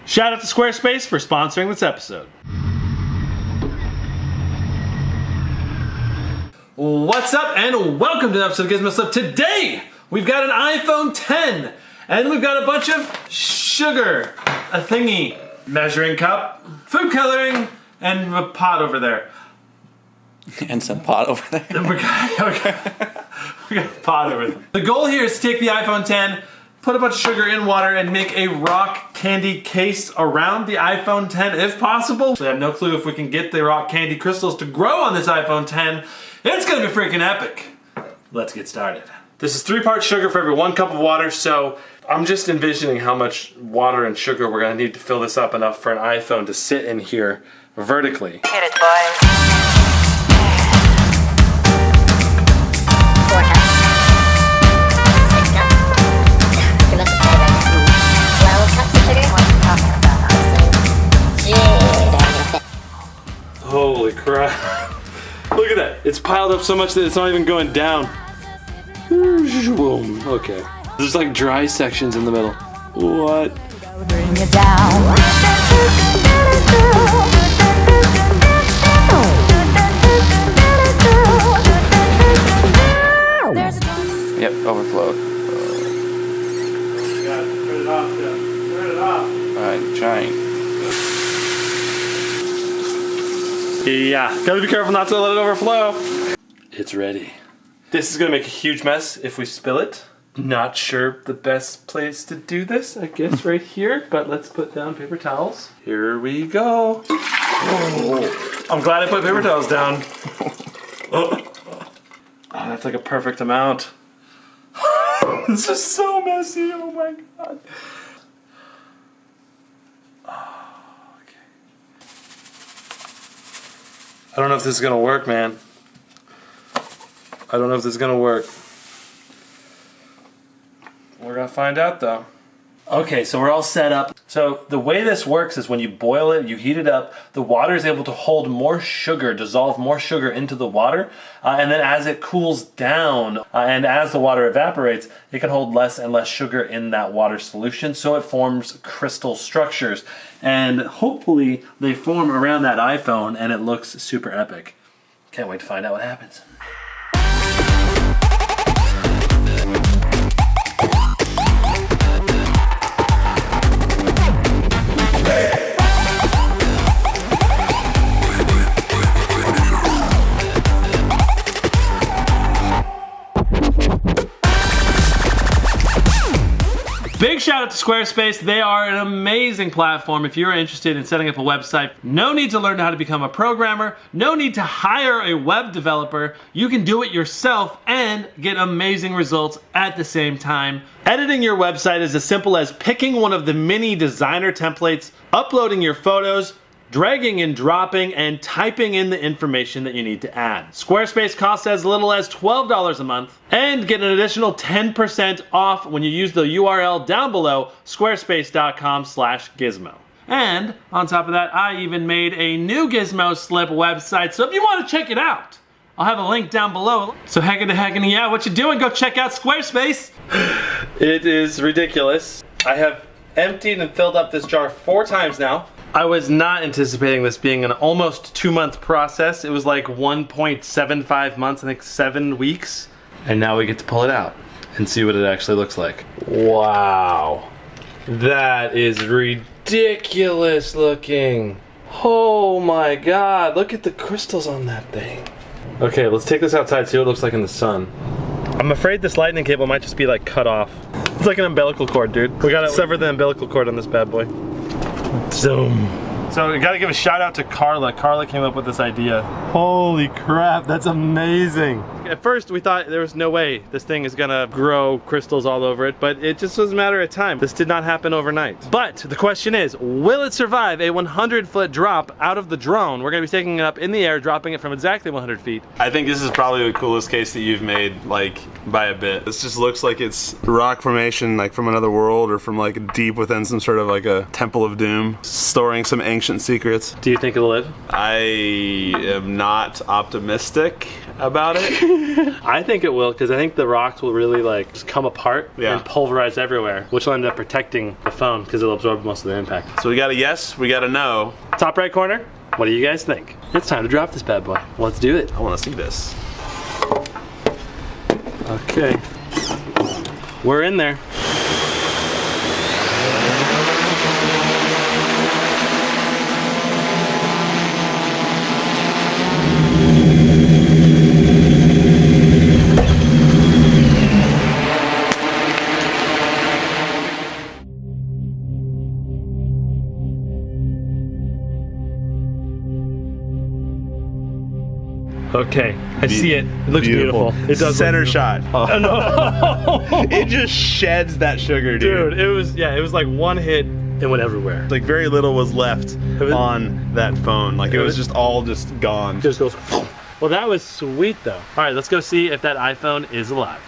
Shout out to Squarespace for sponsoring this episode. What's up and welcome to the episode of GizmoSlip. Today we've got an iPhone 10 and we've got a bunch of sugar, a thingy, measuring cup, food coloring, and a pot over there. And some pot over there. We got a pot over there. The goal here is to take the iPhone 10, put a bunch of sugar in water, and make a rock candy case around the iPhone 10 if possible. So I have no clue if we can get the rock candy crystals to grow on this iPhone 10. It's gonna be freaking epic. Let's get started. This is 3 parts sugar for every 1 cup of water, so I'm just envisioning how much water and sugar we're gonna need to fill this up enough for an iPhone to sit in here vertically. Hit it, boys. Holy crap. Look at that. It's piled up so much that it's not even going down. Okay. There's like dry sections in the middle. What? Bring it down. Yep, overflowed. Turn it off, Jeff. Turn it off. I'm trying. Yeah, gotta be careful not to let it overflow. It's ready. This is gonna make a huge mess if we spill it. Not sure the best place to do this, I guess right here, but let's put down paper towels. Here we go. Oh, I'm glad I put paper towels down. Oh, that's like a perfect amount. This is so messy, oh my god. I don't know if this is gonna work, man. I don't know if this is gonna work. We're gonna find out though. Okay, so we're all set up. So the way this works is when you boil it, you heat it up, the water is able to hold more sugar, dissolve more sugar into the water, and then as it cools down and as the water evaporates, it can hold less and less sugar in that water solution, so it forms crystal structures. And hopefully they form around that iPhone and it looks super epic. Can't wait to find out what happens. Big shout out to Squarespace. They are an amazing platform if you're interested in setting up a website. No need to learn how to become a programmer. No need to hire a web developer. You can do it yourself and get amazing results at the same time. Editing your website is as simple as picking one of the mini designer templates, uploading your photos, dragging and dropping, and typing in the information that you need to add. Squarespace costs as little as $12 a month, and get an additional 10% off when you use the URL down below, squarespace.com/gizmo. And on top of that, I even made a new GizmoSlip website, so if you want to check it out, I'll have a link down below. So heckity, yeah, what you doing? Go check out Squarespace. It is ridiculous. I have emptied and filled up this jar 4 times now. I was not anticipating this being an almost 2-month process. It was like 1.75 months, I think 7 weeks. And now we get to pull it out and see what it actually looks like. Wow. That is ridiculous looking. Oh my god, look at the crystals on that thing. Okay, let's take this outside, see what it looks like in the sun. I'm afraid this lightning cable might just be like cut off. It's like an umbilical cord, dude. We gotta sever the umbilical cord on this bad boy. Zoom. So we gotta give a shout out to Carla. Carla came up with this idea. Holy crap, that's amazing. At first we thought there was no way this thing is gonna grow crystals all over it, but it just was a matter of time. This did not happen overnight. But the question is, will it survive a 100-foot drop out of the drone? We're gonna be taking it up in the air, dropping it from exactly 100 feet. I think this is probably the coolest case that you've made, like, by a bit. This just looks like it's rock formation, like from another world or from like deep within some sort of like a temple of doom, storing some ancient secrets. Do you think it'll live? I am not optimistic about it. I think it will, because I think the rocks will really like just come apart and pulverize everywhere, which will end up protecting the phone because it'll absorb most of the impact. So we got a yes, we got a no. Top right corner, what do you guys think? It's time to drop this bad boy. Let's do it. I want to see this. Okay. We're in there. Okay, I see it. It looks beautiful. It does. Center shot. Oh, no. It just sheds that sugar, Dude, it was like one hit and went everywhere. Like very little was left on that phone. Like it was just all just gone. Just goes. Well, that was sweet though. All right, let's go see if that iPhone is alive.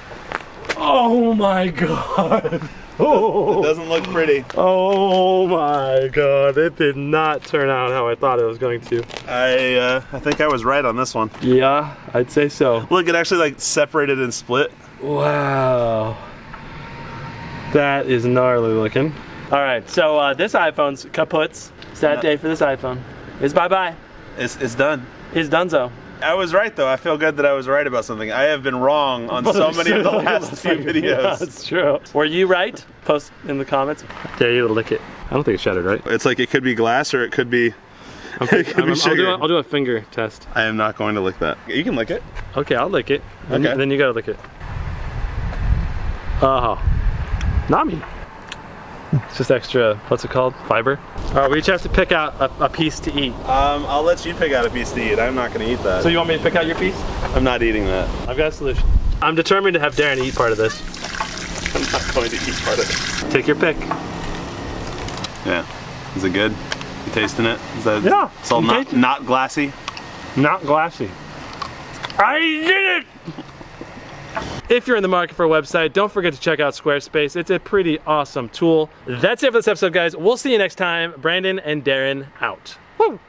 Oh my God. It doesn't look pretty. Oh my God, it did not turn out how I thought it was going to. I think I was right on this one. Yeah, I'd say so. Look, it actually like separated and split. Wow. That is gnarly looking. All right, so this iPhone's kaputs. Sad day for this iPhone. It's bye-bye. It's done. It's donezo. I was right though. I feel good that I was right about something. I have been wrong on so many of the last few videos. Yeah, that's true. Were you right? Post in the comments. Dare you to lick it. I don't think it's shattered, right? It's like it could be glass or it could be. Okay, it could be sugar. I'll do a finger test. I am not going to lick that. You can lick it. Okay, I'll lick it. Okay. And then you gotta lick it. Not me. It's just extra, what's it called? Fiber? All right, we each have to pick out a piece to eat. I'll let you pick out a piece to eat. I'm not going to eat that. So you want me to pick out your piece? I'm not eating that. I've got a solution. I'm determined to have Darren eat part of this. I'm not going to eat part of it. Take your pick. Yeah. Is it good? You tasting it? Is that, Yeah. It's all not glassy? Not glassy. I did it! If you're in the market for a website, don't forget to check out Squarespace. It's a pretty awesome tool. That's it for this episode, guys. We'll see you next time. Brandon and Darren out. Woo!